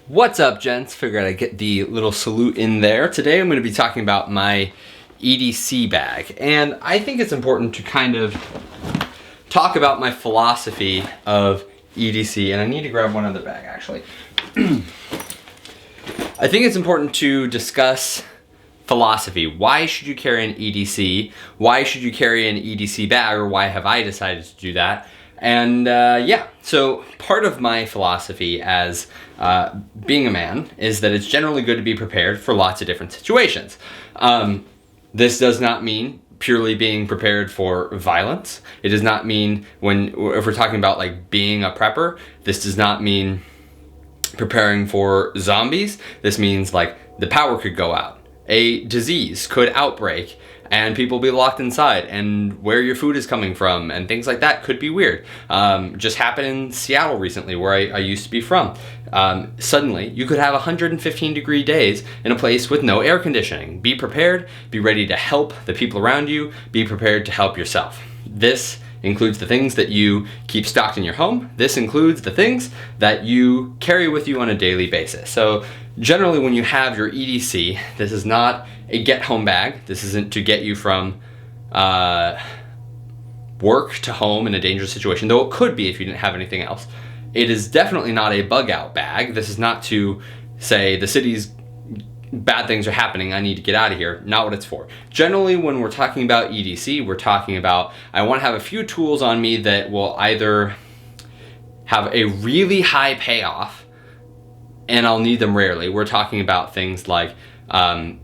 What's up, gents? Figured I'd get the little salute in there. Today I'm going to be talking about my EDC bag, and I think it's important to kind of talk about my philosophy of EDC, and I need to grab one other bag actually. I think it's important to discuss philosophy. Why should you carry an EDC? Why should you carry an EDC bag, or why have I decided to do that? And so part of my philosophy as being a man is that it's generally good to be prepared for lots of different situations. This does not mean purely being prepared for violence. It does not mean if we're talking about like being a prepper, this does not mean preparing for zombies. This means like the power could go out. A disease could outbreak and people be locked inside, and where your food is coming from and things like that could be weird. Just happened in Seattle recently, where I used to be from. Suddenly you could have 115-degree days in a place with no air conditioning. Be prepared, be ready to help the people around you, be prepared to help yourself. This includes the things that you keep stocked in your home. This includes the things that you carry with you on a daily basis. So generally when you have your EDC, this is not a get-home bag. This isn't to get you from work to home in a dangerous situation, though it could be if you didn't have anything else. It is definitely not a bug-out bag. This is not to say the city's bad things are happening, I need to get out of here. Not what it's for. Generally, when we're talking about EDC, we're talking about I want to have a few tools on me that will either have a really high payoff, and I'll need them rarely. We're talking about things like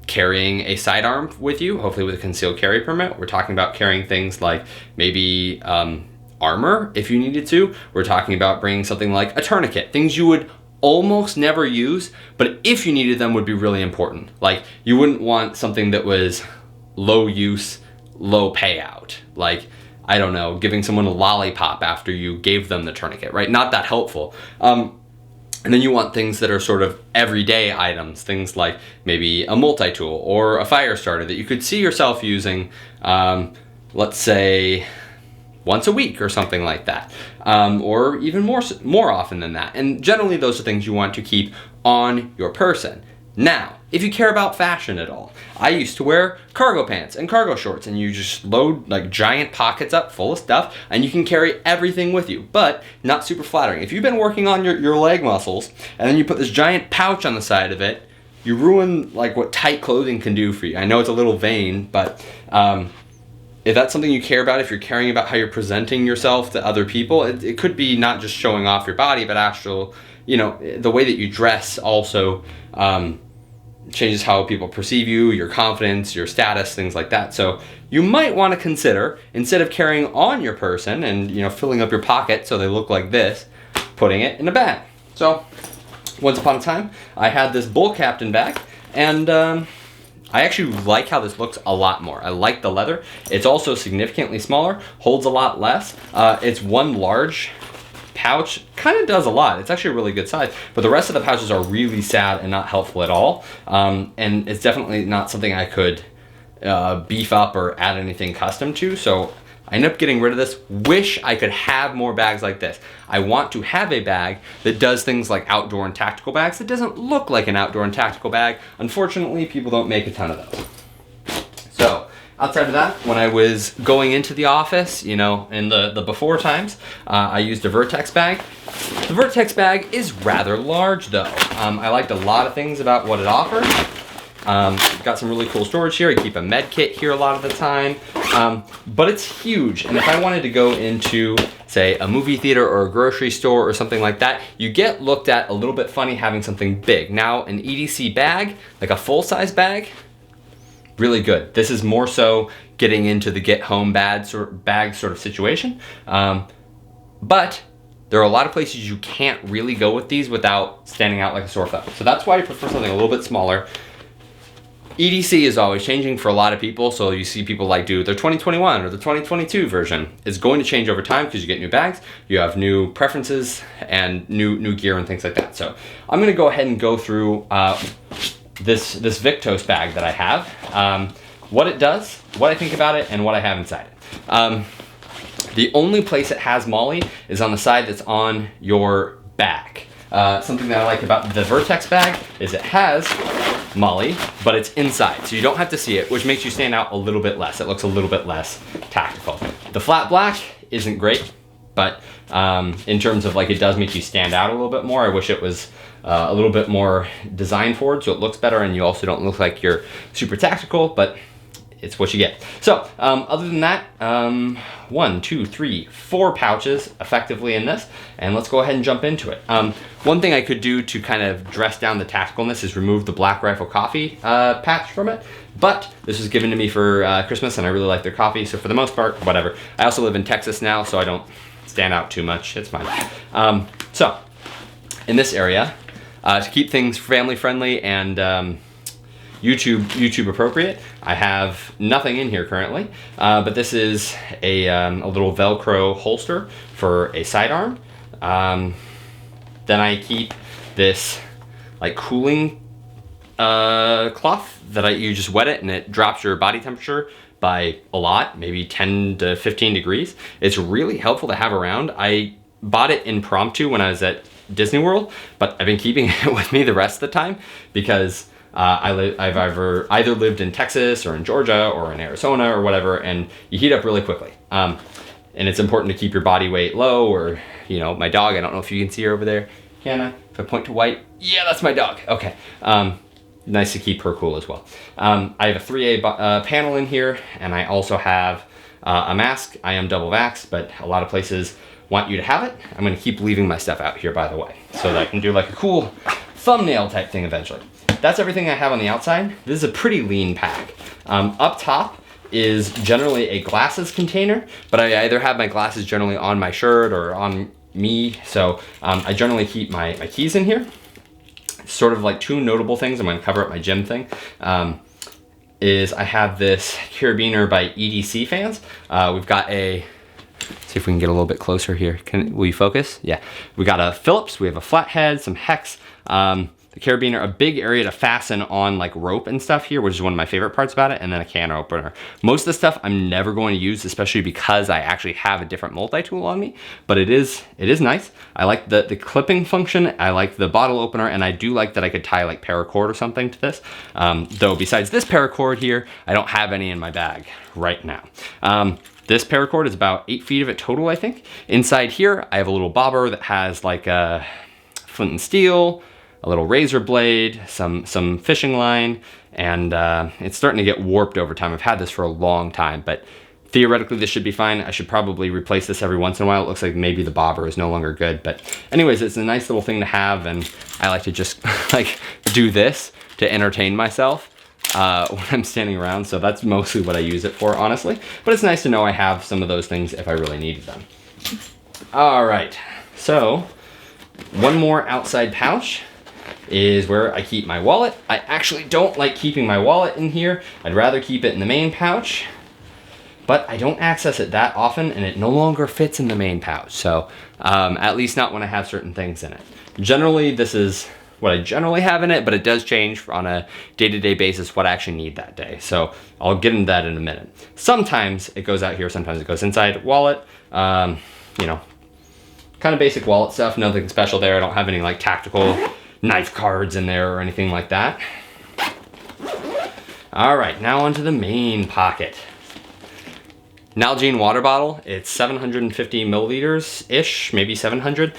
carrying a sidearm with you, hopefully with a concealed carry permit. We're talking about carrying things like maybe armor if you needed to. We're talking about bringing something like a tourniquet, things you would almost never use, but if you needed them would be really important. Like you wouldn't want something that was low use, low payout. Like, I don't know, giving someone a lollipop after you gave them the tourniquet, right? Not that helpful. And then you want things that are sort of everyday items, things like maybe a multi-tool or a fire starter that you could see yourself using, let's say, once a week or something like that, or even more often than that. And generally those are things you want to keep on your person. Now, if you care about fashion at all, I used to wear cargo pants and cargo shorts, and you just load like giant pockets up full of stuff and you can carry everything with you, but not super flattering. If you've been working on your leg muscles and then you put this giant pouch on the side of it, you ruin like what tight clothing can do for you. I know it's a little vain, but if that's something you care about, if you're caring about how you're presenting yourself to other people, it could be not just showing off your body, but actual, the way that you dress also changes how people perceive you, your confidence, your status, things like that. So you might want to consider, instead of carrying on your person and filling up your pocket so they look like this, putting it in a bag. So once upon a time, I had this bull captain bag, and I actually like how this looks a lot more. I like the leather. It's also significantly smaller, holds a lot less. It's one large pouch, kind of does a lot. It's actually a really good size, but the rest of the pouches are really sad and not helpful at all. And it's definitely not something I could beef up or add anything custom to. So I ended up getting rid of this. Wish I could have more bags like this. I want to have a bag that does things like outdoor and tactical bags. It doesn't look like an outdoor and tactical bag. Unfortunately, people don't make a ton of those. So outside of that, when I was going into the office, in the before times, I used a Vertex bag. The Vertex bag is rather large though. I liked a lot of things about what it offered. Got some really cool storage here. I keep a med kit here a lot of the time, but it's huge. And if I wanted to go into, say, a movie theater or a grocery store or something like that, you get looked at a little bit funny having something big. Now, an EDC bag, like a full-size bag, really good. This is more so getting into the get-home bag sort of situation, but there are a lot of places you can't really go with these without standing out like a sore thumb. So that's why I prefer something a little bit smaller. EDC is always changing for a lot of people, so you see people like do their 2021 or the 2022 version. It's going to change over time because you get new bags, you have new preferences, and new gear and things like that. So I'm going to go ahead and go through this Victos bag that I have, what it does, what I think about it, and what I have inside it. The only place it has Molly is on the side that's on your back. Something that I like about the Vertex bag is it has Molly, but it's inside, so you don't have to see it, which makes you stand out a little bit less. It looks a little bit less tactical. The flat black isn't great, but in terms of like, it does make you stand out a little bit more. I wish it was a little bit more designed forward so it looks better and you also don't look like you're super tactical, but it's what you get. So other than that, 1, 2, 3, 4 pouches effectively in this, and let's go ahead and jump into it. One thing I could do to kind of dress down the tacticalness is remove the Black Rifle Coffee patch from it, but this was given to me for Christmas and I really like their coffee, so for the most part, whatever. I also live in Texas now, so I don't stand out too much. It's fine. So in this area, to keep things family friendly and YouTube appropriate, I have nothing in here currently, but this is a little Velcro holster for a sidearm. Then I keep this like cooling cloth that you just wet it and it drops your body temperature by a lot, maybe 10 to 15 degrees. It's really helpful to have around. I bought it impromptu when I was at Disney World, but I've been keeping it with me the rest of the time because I've either lived in Texas or in Georgia or in Arizona or whatever, and you heat up really quickly. And it's important to keep your body weight low, or, you know, my dog, I don't know if you can see her over there. Can I? If I point to white? Yeah, that's my dog. Okay. Nice to keep her cool as well. I have a 3A panel in here, and I also have a mask. I am double vaxxed, but a lot of places want you to have it. I'm gonna keep leaving my stuff out here, by the way, so that I can do like a cool thumbnail type thing eventually. That's everything I have on the outside. This is a pretty lean pack. Up top is generally a glasses container, but I either have my glasses generally on my shirt or on me, so I generally keep my keys in here. Sort of like 2 notable things, I'm gonna cover up my gym thing, is I have this carabiner by EDC fans. We've got a, see if we can get a little bit closer here. Will you focus? Yeah. We got a Phillips, we have a flathead, some hex, the carabiner, a big area to fasten on like rope and stuff here, which is one of my favorite parts about it, and then a can opener. Most of the stuff I'm never going to use, especially because I actually have a different multi-tool on me, but it is nice. I like the clipping function, I like the bottle opener, and I do like that I could tie like paracord or something to this. Though besides this paracord here, I don't have any in my bag right now. This paracord is about 8 feet of it total, I think. Inside here, I have a little bobber that has like a flint and steel, a little razor blade, some fishing line, and it's starting to get warped over time. I've had this for a long time, but theoretically this should be fine. I should probably replace this every once in a while. It looks like maybe the bobber is no longer good, but anyways, it's a nice little thing to have, and I like to just like do this to entertain myself when I'm standing around, so that's mostly what I use it for, honestly. But it's nice to know I have some of those things if I really needed them. All right, so one more outside pouch is where I keep my wallet. I actually don't like keeping my wallet in here. I'd rather keep it in the main pouch, but I don't access it that often and it no longer fits in the main pouch. So at least not when I have certain things in it. Generally, this is what I generally have in it, but it does change on a day-to-day basis what I actually need that day. So I'll get into that in a minute. Sometimes it goes out here, sometimes it goes inside wallet. You know, kind of basic wallet stuff, nothing special there. I don't have any like tactical knife cards in there or anything like that. All right, now onto the main pocket. Nalgene water bottle. It's 750 milliliters-ish, maybe 700.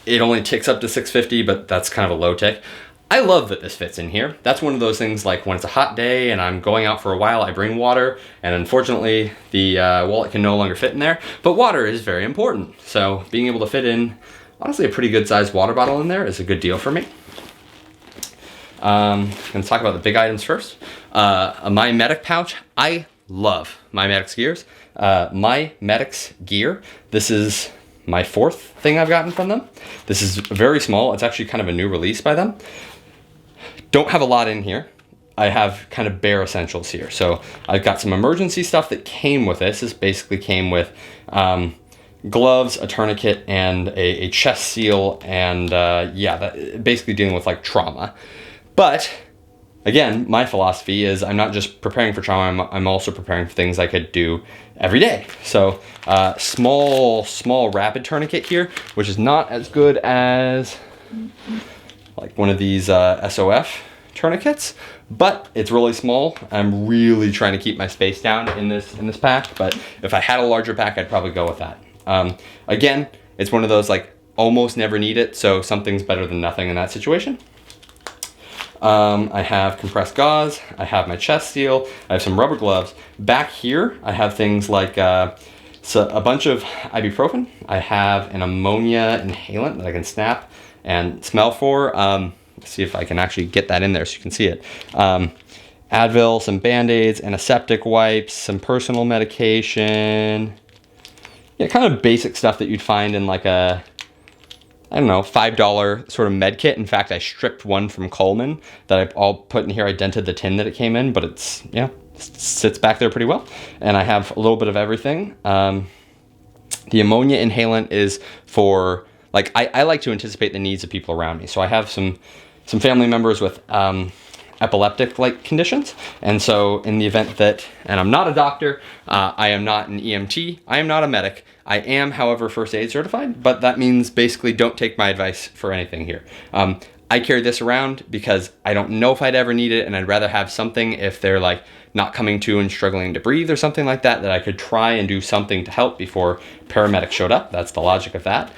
It only ticks up to 650, but that's kind of a low tick. I love that this fits in here. That's one of those things like when it's a hot day and I'm going out for a while, I bring water, and unfortunately the wallet can no longer fit in there, but water is very important. So being able to fit in honestly a pretty good sized water bottle in there is a good deal for me. I'm gonna talk about the big items first. My Medic pouch. I love my Medic's gears. My Medic's gear, this is my 4th thing I've gotten from them. This is very small. It's actually kind of a new release by them. Don't have a lot in here. I have kind of bare essentials here. So I've got some emergency stuff that came with this. This basically came with gloves, a tourniquet, and a chest seal, and basically dealing with like trauma. But again, my philosophy is I'm not just preparing for trauma, I'm also preparing for things I could do every day. So small rapid tourniquet here, which is not as good as like one of these SOF tourniquets, but it's really small. I'm really trying to keep my space down in this pack, but if I had a larger pack, I'd probably go with that. Again, it's one of those like almost never need it, so something's better than nothing in that situation. I have compressed gauze, I have my chest seal, I have some rubber gloves. Back here, I have things like so a bunch of ibuprofen. I have an ammonia inhalant that I can snap and smell for. Let's see if I can actually get that in there so you can see it. Advil, some Band-Aids, antiseptic wipes, some personal medication. Yeah, kind of basic stuff that you'd find in like a, I don't know, $5 sort of med kit. In fact, I stripped one from Coleman that I'll put in here. I dented the tin that it came in, but it's, yeah, sits back there pretty well. And I have a little bit of everything. The ammonia inhalant is for, like, I like to anticipate the needs of people around me. So I have some family members with epileptic-like conditions. And so in the event that, and I'm not a doctor, I am not an EMT, I am not a medic. I am, however, first aid certified, but that means basically don't take my advice for anything here. I carry this around because I don't know if I'd ever need it, and I'd rather have something if they're like not coming to and struggling to breathe or something like that, that I could try and do something to help before paramedics showed up. That's the logic of that.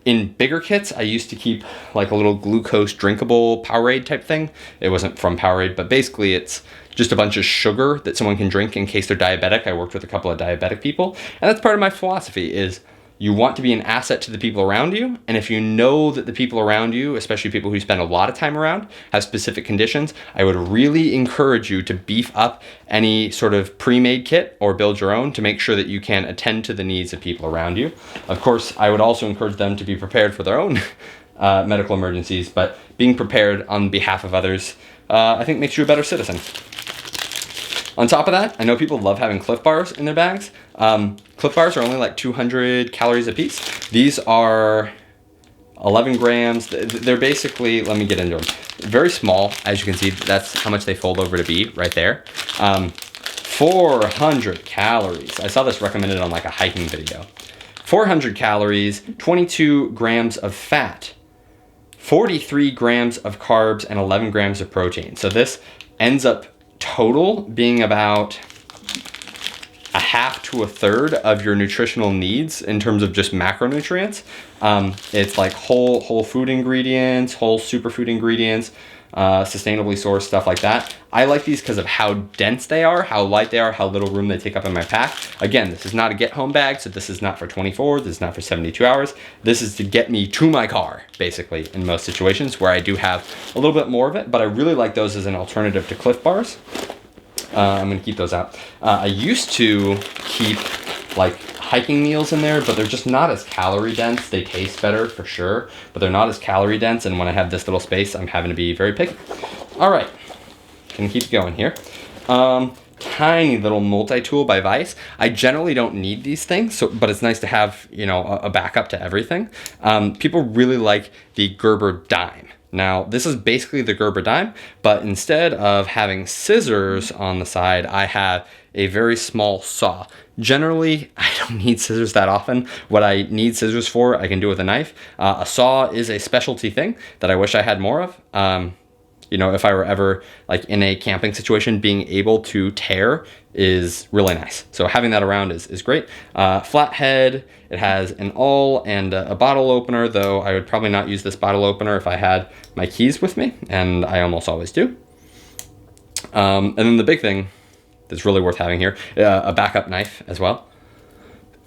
In bigger kits, I used to keep like a little glucose drinkable Powerade type thing. It wasn't from Powerade, but basically it's just a bunch of sugar that someone can drink in case they're diabetic. I worked with a couple of diabetic people, and that's part of my philosophy is you want to be an asset to the people around you. And if you know that the people around you, especially people who spend a lot of time around, have specific conditions, I would really encourage you to beef up any sort of pre-made kit or build your own to make sure that you can attend to the needs of people around you. Of course, I would also encourage them to be prepared for their own medical emergencies, but being prepared on behalf of others, I think makes you a better citizen. On top of that, I know people love having Cliff Bars in their bags. Cliff Bars are only like 200 calories a piece. These are 11 grams. They're basically, let me get into them. Very small, as you can see, that's how much they fold over to be right there. 400 calories. I saw this recommended on like a hiking video. 400 calories, 22 grams of fat, 43 grams of carbs, and 11 grams of protein. So this ends up total being about a half to a third of your nutritional needs in terms of just macronutrients. It's like whole food ingredients, whole superfood ingredients, sustainably sourced stuff like that. I like these because of how dense they are, how light they are, how little room they take up in my pack. Again, this is not a get home bag, so this is not for 24, this is not for 72 hours. This is to get me to my car, basically, in most situations where I do have a little bit more of it, but I really like those as an alternative to Cliff Bars. I'm gonna keep those out. I used to keep like hiking meals in there, but they're just not as calorie dense. They taste better for sure, but they're not as calorie dense. And when I have this little space, I'm having to be very picky. All right, can keep going here. Tiny little multi-tool by Vice. I generally don't need these things, but it's nice to have, you know, a backup to everything. People really like the Gerber Dime. Now, this is basically the Gerber Dime, but instead of having scissors on the side, I have a very small saw. Generally, I don't need scissors that often. What I need scissors for, I can do with a knife. A saw is a specialty thing that I wish I had more of. You know, if I were ever like in a camping situation, being able to tear is really nice. So having that around is great. Flathead, it has an awl and a bottle opener, though I would probably not use this bottle opener if I had my keys with me, and I almost always do. And then the big thing that's really worth having here, a backup knife as well.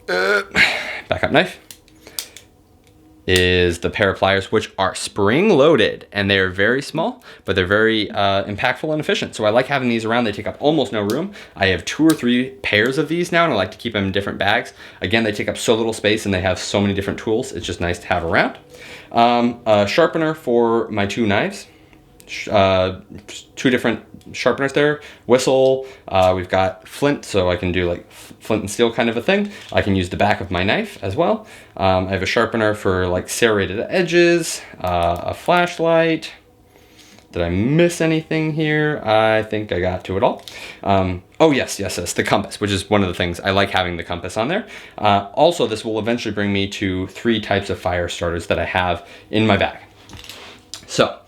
Backup knife is the pair of pliers, which are spring-loaded, and they're very small, but they're very impactful and efficient. So I like having these around. They take up almost no room. I have 2 or 3 pairs of these now, and I like to keep them in different bags. Again, they take up so little space, and they have so many different tools. It's just nice to have around. A sharpener for my 2 knives. 2 different sharpeners there. Whistle. We've got flint, so I can do like flint and steel kind of a thing. I can use the back of my knife as well. I have a sharpener for like serrated edges, a flashlight. Did I miss anything here? I think I got to it all. Oh yes, the compass, which is one of the things. I like having the compass on there. Also, this will eventually bring me to 3 types of fire starters that I have in my bag. So,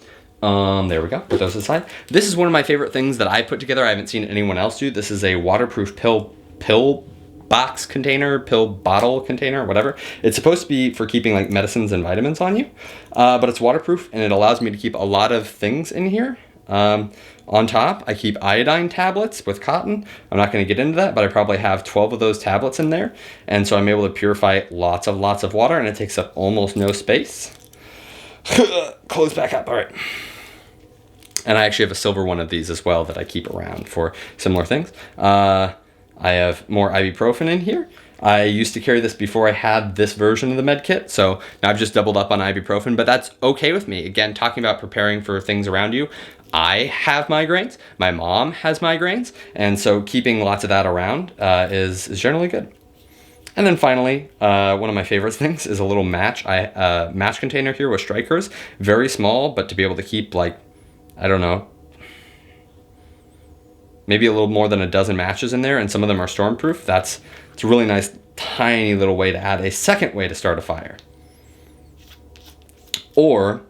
there we go. Put those aside. This is one of my favorite things that I put together. I haven't seen anyone else do. This is a waterproof pill box container, pill bottle container, whatever. It's supposed to be for keeping like medicines and vitamins on you, but it's waterproof and it allows me to keep a lot of things in here. On top, I keep iodine tablets with cotton. I'm not going to get into that, but I probably have 12 of those tablets in there. And so I'm able to purify lots of water, and it takes up almost no space. Close back up. All right. And I actually have a silver one of these as well that I keep around for similar things. I have more ibuprofen in here. I used to carry this before I had this version of the med kit, so now I've just doubled up on ibuprofen, but that's okay with me. Again, talking about preparing for things around you, I have migraines, my mom has migraines, and so keeping lots of that around is generally good. And then finally, one of my favorite things is a little match container here with strikers. Very small, but to be able to keep like, I don't know, maybe a little more than a dozen matches in there, and some of them are stormproof. It's a really nice, tiny little way to add a second way to start a fire. Or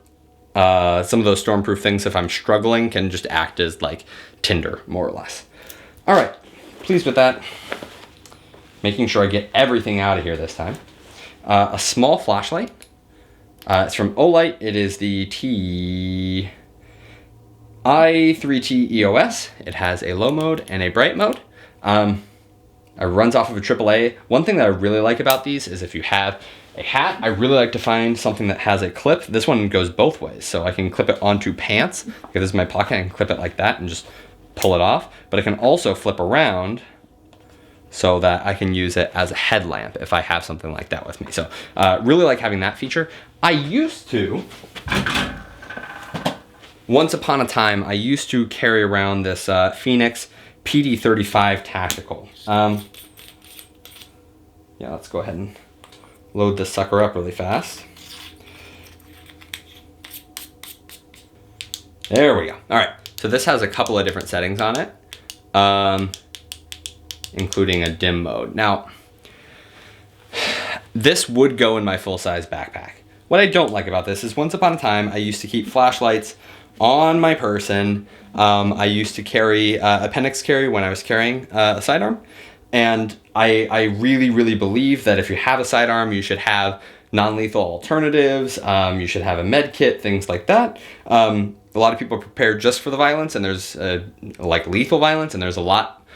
some of those stormproof things, if I'm struggling, can just act as like tinder, more or less. All right, pleased with that. Making sure I get everything out of here this time. A small flashlight. It's from Olight. It is the i3T EOS. It has a low mode and a bright mode. It runs off of a AAA. One thing that I really like about these is if you have a hat, I really like to find something that has a clip. This one goes both ways, so I can clip it onto pants. If this is my pocket, I can clip it like that and just pull it off. But I can also flip around so that I can use it as a headlamp if I have something like that with me. So really like having that feature. I used to, once upon a time, I used to carry around this Phoenix PD35 Tactical. Yeah, let's go ahead and load this sucker up really fast. There we go. All right, so this has a couple of different settings on it, including a dim mode. Now, this would go in my full-size backpack. What I don't like about this is once upon a time, I used to keep flashlights on my person. I used to carry appendix carry when I was carrying a sidearm. And I really, really believe that if you have a sidearm, you should have non-lethal alternatives. You should have a med kit, things like that. A lot of people are prepared just for the violence, and there's like lethal violence, and there's a lot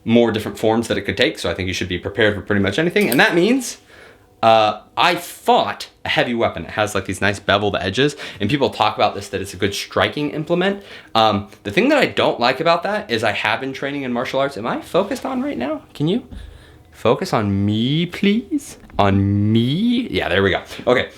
more different forms that it could take. So I think you should be prepared for pretty much anything. And that means I fought a heavy weapon. It has like these nice beveled edges, and people talk about this, that it's a good striking implement. The thing that I don't like about that is I have been training in martial arts. Am I focused on right now? Can you focus on me, please? On me? Yeah, there we go. Okay.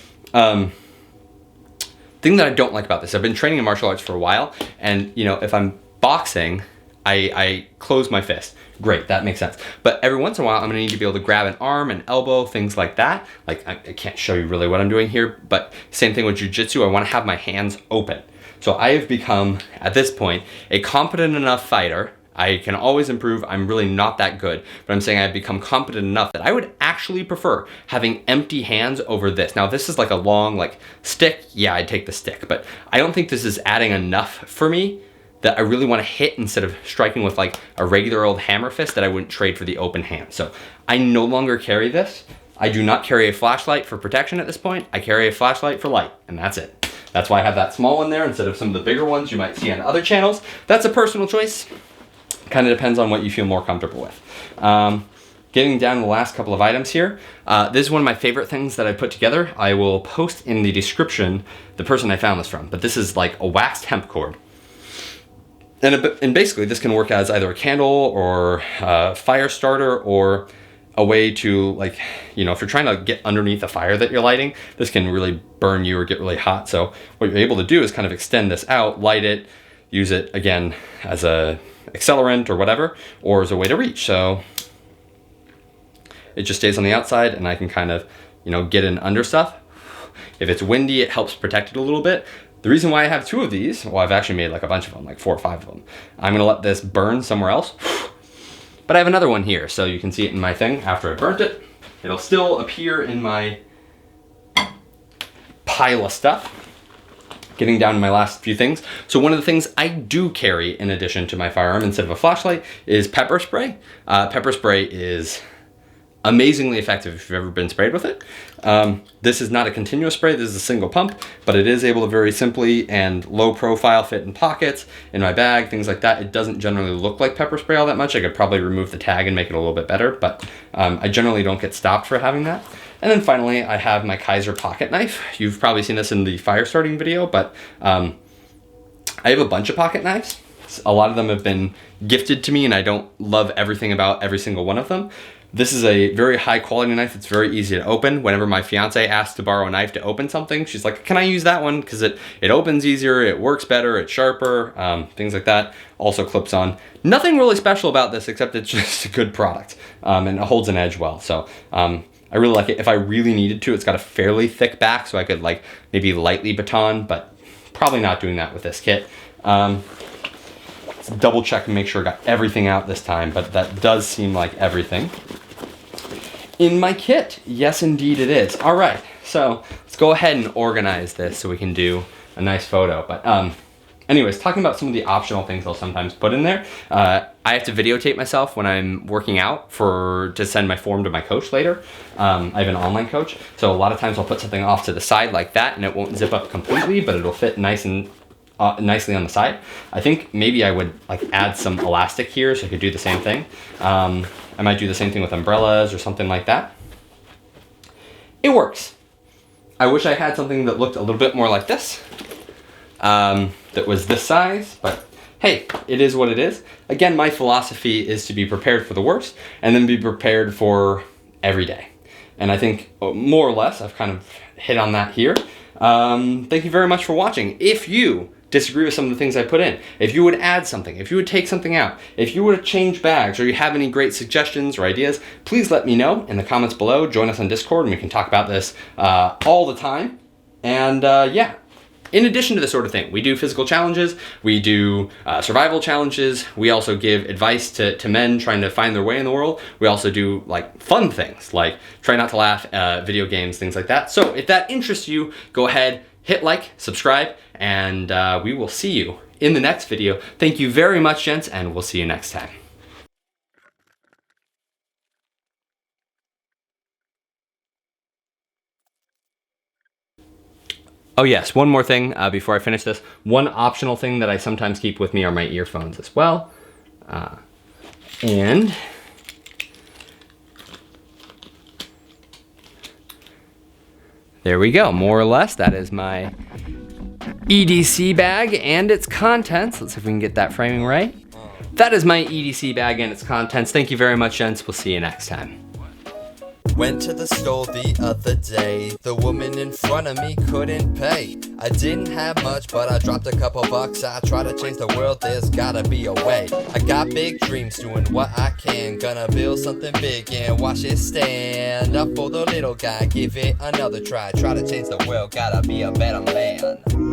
Thing that I don't like about this, I've been training in martial arts for a while, and you know, if I'm boxing, I close my fist. Great, that makes sense. But every once in a while, I'm gonna need to be able to grab an arm, an elbow, things like that. Like, I can't show you really what I'm doing here, but same thing with jiu-jitsu, I wanna have my hands open. So I have become, at this point, a competent enough fighter. I can always improve, I'm really not that good, but I'm saying I've become competent enough that I would actually prefer having empty hands over this. Now, this is like a long, like, stick. Yeah, I'd take the stick, but I don't think this is adding enough for me that I really want to hit instead of striking with like a regular old hammer fist that I wouldn't trade for the open hand. So I no longer carry this. I do not carry a flashlight for protection at this point. I carry a flashlight for light, and that's it. That's why I have that small one there instead of some of the bigger ones you might see on other channels. That's a personal choice. Kind of depends on what you feel more comfortable with. Getting down to the last couple of items here. This is one of my favorite things that I put together. I will post in the description the person I found this from, but this is like a waxed hemp cord. And basically this can work as either a candle or a fire starter, or a way to, like, you know, if you're trying to get underneath a fire that you're lighting, this can really burn you or get really hot. So what you're able to do is kind of extend this out, light it, use it again as a accelerant or whatever, or as a way to reach. So it just stays on the outside and I can kind of, you know, get in under stuff. If it's windy, it helps protect it a little bit. The reason why I have two of these, well, I've actually made like a bunch of them, like 4 or 5 of them. I'm gonna let this burn somewhere else, but I have another one here, so you can see it in my thing after I burnt it. It'll still appear in my pile of stuff. getting down to my last few things. So one of the things I do carry in addition to my firearm instead of a flashlight is pepper spray. Pepper spray is amazingly effective if you've ever been sprayed with it. This is not a continuous spray, this is a single pump, but it is able to very simply and low profile fit in pockets, in my bag, things like that. It doesn't generally look like pepper spray all that much. I could probably remove the tag and make it a little bit better, but I generally don't get stopped for having that. And then finally, I have my Kaiser pocket knife. You've probably seen this in the fire starting video, but I have a bunch of pocket knives. A lot of them have been gifted to me and I don't love everything about every single one of them. This is a very high quality knife. It's very easy to open. Whenever my fiance asks to borrow a knife to open something, she's like, can I use that one? Because it opens easier, it works better, it's sharper, things like that. Also clips on. Nothing really special about this except it's just a good product and it holds an edge well. So I really like it. If I really needed to, it's got a fairly thick back so I could like maybe lightly baton, but probably not doing that with this kit. Let's double check and make sure I got everything out this time, but that does seem like everything in my kit. Yes, indeed it is. All right, so let's go ahead and organize this so we can do a nice photo. But anyways, talking about some of the optional things I'll sometimes put in there. I have to videotape myself when I'm working out to send my form to my coach later. I have an online coach, so a lot of times I'll put something off to the side like that and it won't zip up completely, but it'll fit nice and nicely on the side. I think maybe I would like add some elastic here so I could do the same thing. I might do the same thing with umbrellas or something like that. It works. I wish I had something that looked a little bit more like this, that was this size, but hey, it is what it is. Again, my philosophy is to be prepared for the worst and then be prepared for every day. And I think more or less I've kind of hit on that here. Thank you very much for watching. If you disagree with some of the things I put in, if you would add something, if you would take something out, if you would change bags, or you have any great suggestions or ideas, please let me know in the comments below. Join us on Discord and we can talk about this all the time. And yeah, in addition to this sort of thing, we do physical challenges, we do survival challenges, we also give advice to men trying to find their way in the world. We also do like fun things like try not to laugh, video games, things like that. So if that interests you, go ahead, hit like, subscribe, and we will see you in the next video. Thank you very much, gents, and we'll see you next time. Oh yes, one more thing before I finish this. One optional thing that I sometimes keep with me are my earphones as well. And there we go, more or less. That is my EDC bag and its contents. Let's see if we can get that framing right. That is my EDC bag and its contents. Thank you very much, gents. We'll see you next time. Went to the store the other day. The woman in front of me couldn't pay. I didn't have much, but I dropped a couple bucks. I try to change the world, there's gotta be a way. I got big dreams, doing what I can. Gonna build something big and watch it stand up for the little guy. Give it another try, try to change the world, gotta be a better man.